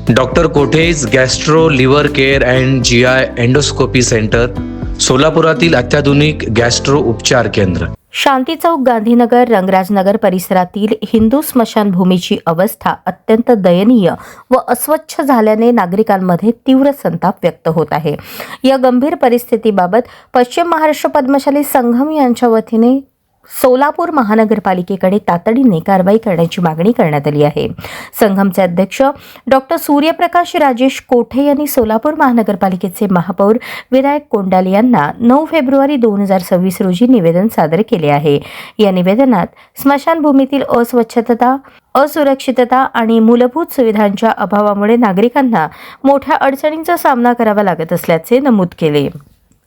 Doctor कोठेज gastro liver care and GI endoscopy centre, सोलापुरातील अत्याधुनिक गॅस्ट्रो उपचार केंद्र. शांती चौक, गांधीनगर, रंगराजनगर परिसरातील हिंदू स्मशानभूमीची अवस्था अत्यंत दयनीय व अस्वच्छ झाल्याने नागरिकांमध्ये तीव्र संताप व्यक्त होत आहे. या गंभीर परिस्थितीबाबत पश्चिम महाराष्ट्र पद्मशाली संघम यांच्या वतीने सोलापूर महानगरपालिकेकडे तातडीने कारवाई करण्याची मागणी करण्यात आली आहे. संघमचे अध्यक्ष डॉक्टर सूर्यप्रकाश राजेश कोठे यांनी सोलापूर महानगरपालिकेचे महापौर विनायक कोंडाल यांना 9 फेब्रुवारी 2026 रोजी निवेदन सादर केले आहे. या निवेदनात स्मशानभूमीतील अस्वच्छता, असुरक्षितता आणि मूलभूत सुविधांच्या अभावामुळे नागरिकांना मोठ्या अडचणींचा सामना करावा लागत असल्याचे नमूद केले.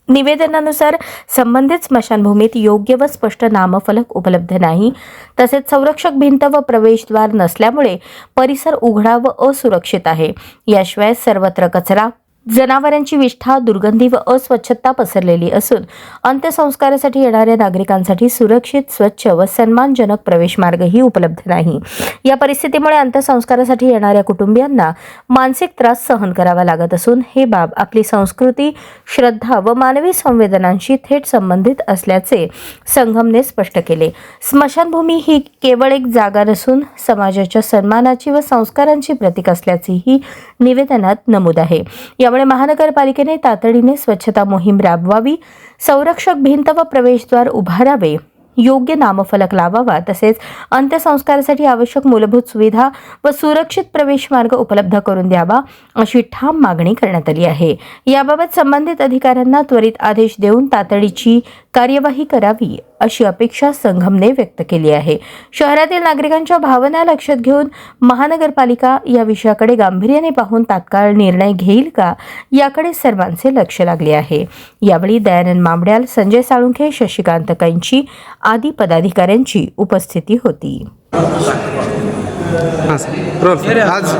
निवेदनानुसार संबंधित स्मशानभूमीत योग्य व स्पष्ट नामफलक उपलब्ध नाही, तसेच संरक्षक भिंत व प्रवेशद्वार नसल्यामुळे परिसर उघडा व असुरक्षित आहे. याशिवाय सर्वत्र कचरा, जनावरांची विष्ठा, दुर्गंधी व अस्वच्छता पसरलेली असून अंत्यसंस्कारासाठी येणाऱ्या नागरिकांसाठी सुरक्षित, स्वच्छ व सन्मानजनक प्रवेश मार्गही उपलब्ध नाही. या परिस्थितीमुळे अंत्यसंस्कारासाठी येणाऱ्या कुटुंबियांना मानसिक त्रास सहन करावा लागत असून हे बाब आपली संस्कृती, श्रद्धा व मानवी संवेदनांशी थेट संबंधित असल्याचे संघमने स्पष्ट केले. स्मशानभूमी ही केवळ एक जागा नसून समाजाच्या सन्मानाची व संस्कारांची प्रतीक असल्याचेही निवेदनात नमूद आहे. यामुळे महानगरपालिकेने तातडीने स्वच्छता मोहीम राबवावी, संरक्षक भिंत व प्रवेशद्वार उभारावे, योग्य नामफलक लावावा, तसेच अंत्यसंस्कारासाठी आवश्यक मूलभूत सुविधा व सुरक्षित प्रवेश मार्ग उपलब्ध करून द्यावा, अशी ठाम मागणी करण्यात आली आहे. याबाबत संबंधित अधिकाऱ्यांना त्वरित आदेश देऊन तातडीची कार्यवाही करावी, अशी अपेक्षा संघमने व्यक्त केली आहे. शहरातील नागरिकांच्या भावना लक्षात घेऊन महानगरपालिका या विषयाकडे गांभीर्याने पाहून तात्काळ निर्णय घेईल का, याकडे सर्वांचे लक्ष लागले आहे. यावेळी दयानंद मामड्याल, संजय साळुंखे, शशिकांत कैंची आदी पदाधिकाऱ्यांची उपस्थिती होती. आज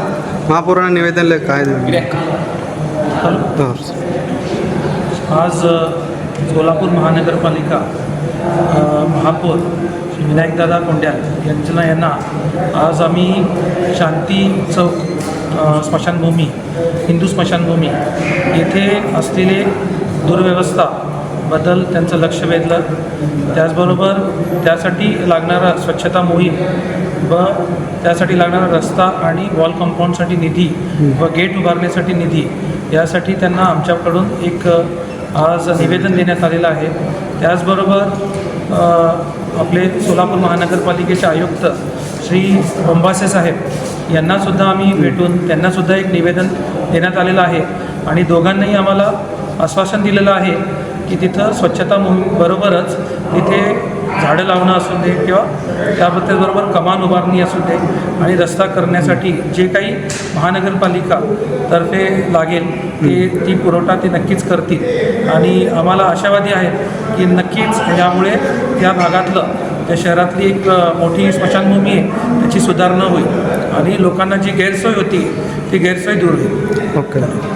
महापौरांना निवेदन काय आज सोलापूर महानगरपालिका महापौर श्री विनायकदादा कोंडाल यांना आज आम्ही शांती चौक स्मशानभूमी, हिंदू स्मशानभूमी येथे असलेले दुर्व्यवस्थाबद्दल त्यांचं लक्ष वेधलं. त्याचबरोबर त्यासाठी लागणारा स्वच्छता मोहीम व त्यासाठी लागणारा रस्ता आणि वॉल कंपाऊंडसाठी निधी व गेट उभारण्यासाठी निधी यासाठी त्यांना आमच्याकडून एक आज निवेदन देण्यात आलेलं आहे. त्याचबरोबर आपले सोलापूर महानगरपालिकेचे आयुक्त श्री अंबासे साहेब यांनासुद्धा आम्ही भेटून त्यांनासुद्धा एक निवेदन देण्यात आलेलं आहे आणि दोघांनाही आम्हाला आश्वासन दिलेलं आहे की तिथं स्वच्छता मोहीमबरोबरच तिथे झाडं लावणं असू दे किंवा त्याबरोबर कमान उभारणी असू दे आणि रस्ता करण्यासाठी जे काही महानगरपालिका तर्फे लागेल ती पुरवठा ते नक्कीच करतील आणि आम्हाला आशावादी आहेत की नक्कीच यामुळे त्या भागातलं त्या शहरातली एक मोठी स्मशानभूमी आहे त्याची सुधारणा होईल आणि लोकांना जी गैरसोय होती ती गैरसोय दूर होईल. ओके.